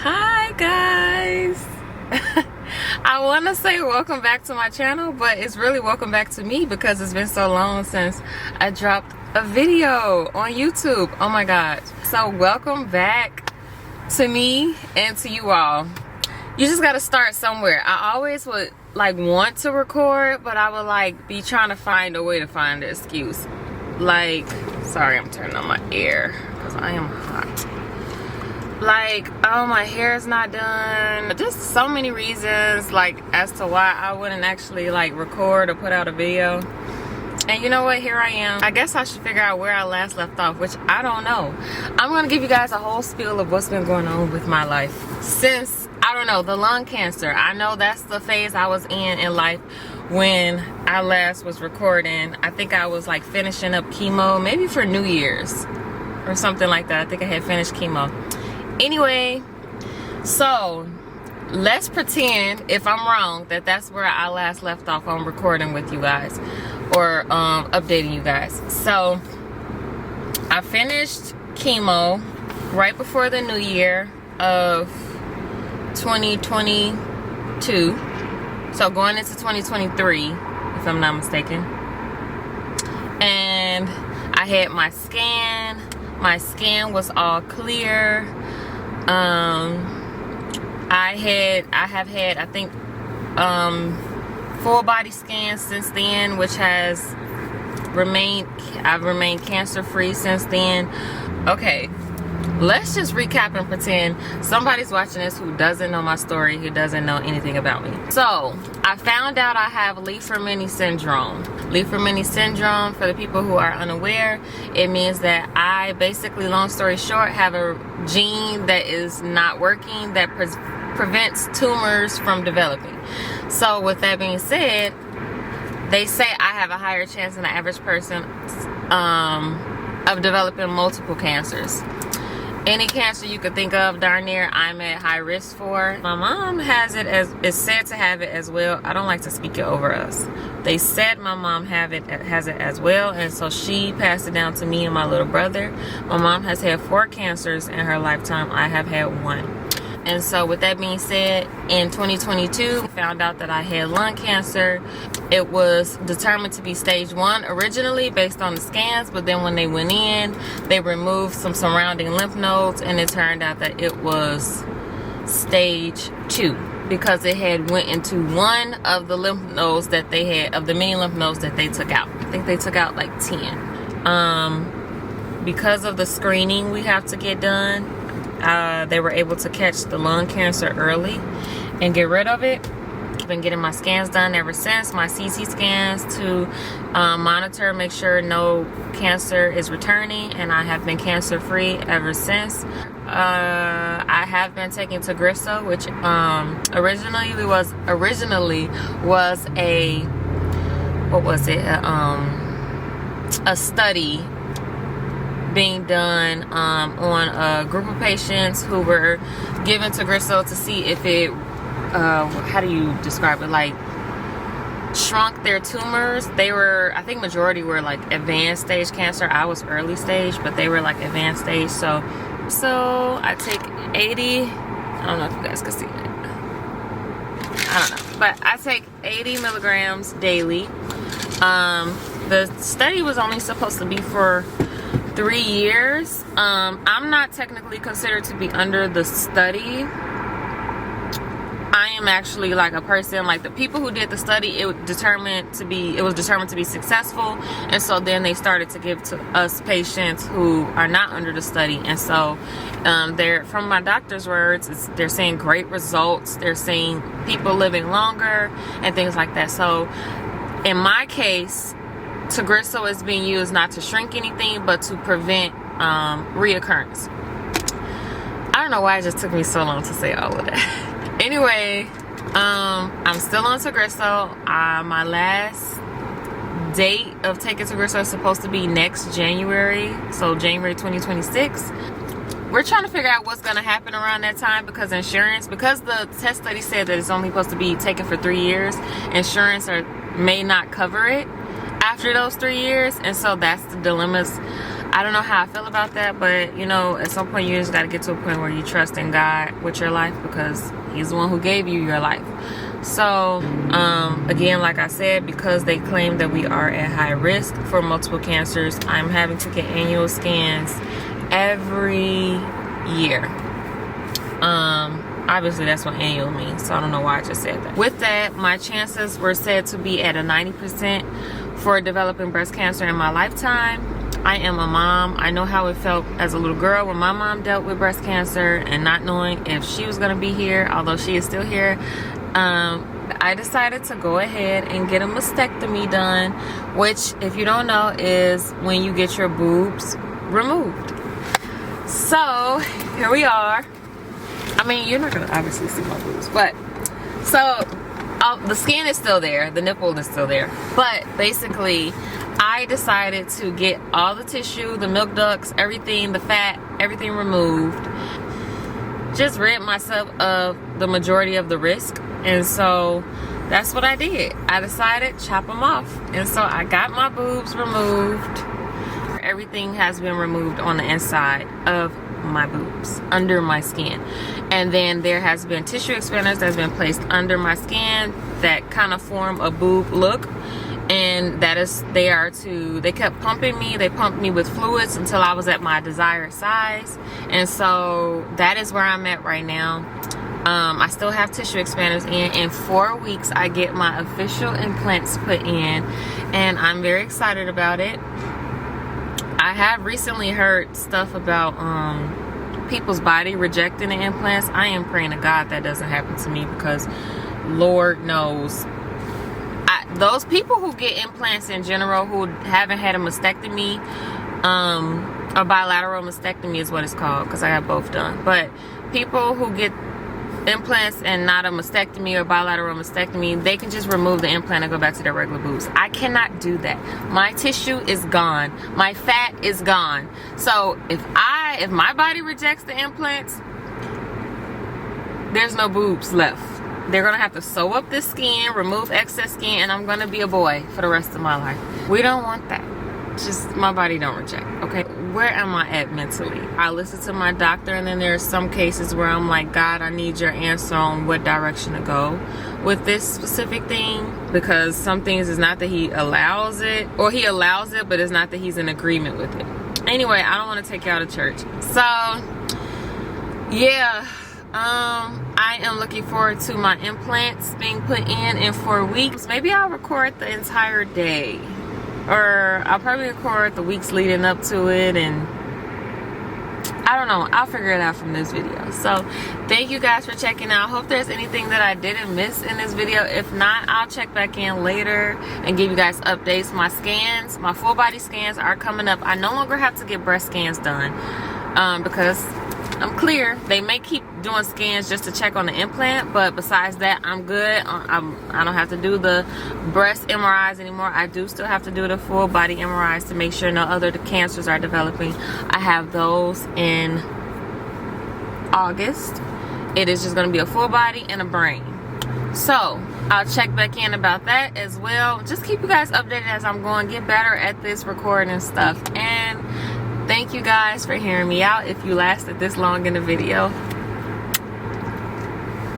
Hi guys. I want to say welcome back to my channel, but it's really welcome back to me because it's been so long since I dropped a video on YouTube. Oh my god. So welcome back to me and to you all. You just got to start somewhere. I always would want to record, but I would be trying to find a way to find an excuse. Sorry, I'm turning on my air because I am hot. Oh, my hair is not done. Just so many reasons as to why I wouldn't actually record or put out a video. And you know what, here I am. I guess I should figure out where I last left off, which I don't know. I'm gonna give you guys a whole spiel of what's been going on with my life since, I don't know, the lung cancer. I know that's the phase I was in life when I last was recording. I think I was finishing up chemo, maybe for New Year's or something like that. I think I had finished chemo. Anyway, so let's pretend, if I'm wrong, that that's where I last left off on recording with you guys or updating you guys. So I finished chemo right before the new year of 2022, so going into 2023 if I'm not mistaken. And I had my scan. My scan was all clear. I have had, I think, full body scans since then, which has I've remained cancer free since then. Okay, let's just recap and pretend somebody's watching this who doesn't know my story, who doesn't know anything about me. So I found out I have Li-Fraumeni syndrome. Li-Fraumeni syndrome, for the people who are unaware, it means that I basically, long story short, have a gene that is not working that prevents tumors from developing. So with that being said, they say I have a higher chance than the average person of developing multiple cancers. Any cancer you could think of, darn near, I'm at high risk for. My mom has it, is said to have it as well. I don't like to speak it over us. They said my mom has it as well, and so she passed it down to me and my little brother. My mom has had 4 cancers in her lifetime. I have had 1. And so with that being said, in 2022, we found out that I had lung cancer. It was determined to be stage 1 originally based on the scans, but then when they went in, they removed some surrounding lymph nodes, and it turned out that it was stage 2 because it had went into one of the lymph nodes that they had, of the many lymph nodes that they took out. I think they took out 10. Because of the screening we have to get done, they were able to catch the lung cancer early and get rid of it. I've been getting my scans done ever since, my CT scans, to monitor, make sure no cancer is returning, and I have been cancer free ever since. I have been taking Tagrisso, which originally was a, what was it, a study being done on a group of patients who were given Tagrisso to see if it, how do you describe it, shrunk their tumors. They were, I think majority were advanced stage cancer. I was early stage, but they were advanced stage. So I take 80, I don't know if you guys can see it, I don't know, but I take 80 milligrams daily. The study was only supposed to be for 3 years. I'm not technically considered to be under the study. I am actually a person, the people who did the study, it was determined to be successful, and so then they started to give to us patients who are not under the study. And so they're, from my doctor's words, they're seeing great results. They're seeing people living longer and things like that. So in my case, Tagrisso is being used not to shrink anything, but to prevent reoccurrence. I don't know why it just took me so long to say all of that. Anyway, I'm still on Tagrisso. My last date of taking Tagrisso is supposed to be next January, so January 2026. We're trying to figure out what's going to happen around that time because insurance, because the test study said that it's only supposed to be taken for 3 years, insurance may not cover it after those 3 years. And so that's the dilemmas I don't know how I feel about that, but you know, at some point you just got to get to a point where you trust in God with your life, because he's the one who gave you your life. So again, like I said, because they claim that we are at high risk for multiple cancers, I'm having to get annual scans every year. Obviously that's what annual means, so I don't know why I just said that. With that, my chances were said to be at a 90% for developing breast cancer in my lifetime. I am a mom. I know how it felt as a little girl when my mom dealt with breast cancer and not knowing if she was going to be here, although she is still here. I decided to go ahead and get a mastectomy done, which, if you don't know, is when you get your boobs removed. So here we are. I mean, you're not going to obviously see my boobs, but so the skin is still there, the nipple is still there, but basically I decided to get all the tissue, the milk ducts, everything, the fat, everything removed. Just rid myself of the majority of the risk. And so that's what I did. I decided chop them off. And so I got my boobs removed. Everything has been removed on the inside of my boobs, under my skin. And then there has been tissue expanders that's been placed under my skin that kind of form a boob look. And that is, they kept pumping me. They pumped me with fluids until I was at my desired size. And so that is where I'm at right now. I still have tissue expanders in. In 4 weeks, I get my official implants put in, and I'm very excited about it. I have recently heard stuff about people's body rejecting the implants. I am praying to God that doesn't happen to me, because Lord knows, those people who get implants in general who haven't had a mastectomy, a bilateral mastectomy is what it's called, because I got both done. But people who get implants and not a mastectomy or bilateral mastectomy, they can just remove the implant and go back to their regular boobs. I cannot do that. My tissue is gone. My fat is gone. So if my body rejects the implants, there's no boobs left. They're gonna have to sew up this skin, remove excess skin, and I'm gonna be a boy for the rest of my life. We don't want that. Just my body don't reject, okay? Where am I at mentally? I listen to my doctor, and then there's some cases where I'm like, God, I need your answer on what direction to go with this specific thing, because some things is not that he allows it, or he allows it, but it's not that he's in agreement with it. Anyway, I don't want to take you out of church. So, yeah. I am looking forward to my implants being put in 4 weeks. Maybe I'll record the entire day, or I'll probably record the weeks leading up to it, and I don't know. I'll figure it out from this video. So thank you guys for checking out. Hope there's anything that I didn't miss in this video. If not, I'll check back in later and give you guys updates. My scans, my full body scans are coming up. I no longer have to get breast scans done because I'm clear. They may keep doing scans just to check on the implant, but besides that, I'm good. I don't have to do the breast MRIs anymore. I do still have to do the full body MRIs to make sure no other cancers are developing. I have those in August. It is just going to be a full body and a brain. So I'll check back in about that as well. Just keep you guys updated as I'm going. Get better at this recording stuff. And thank you guys for hearing me out. If you lasted this long in the video,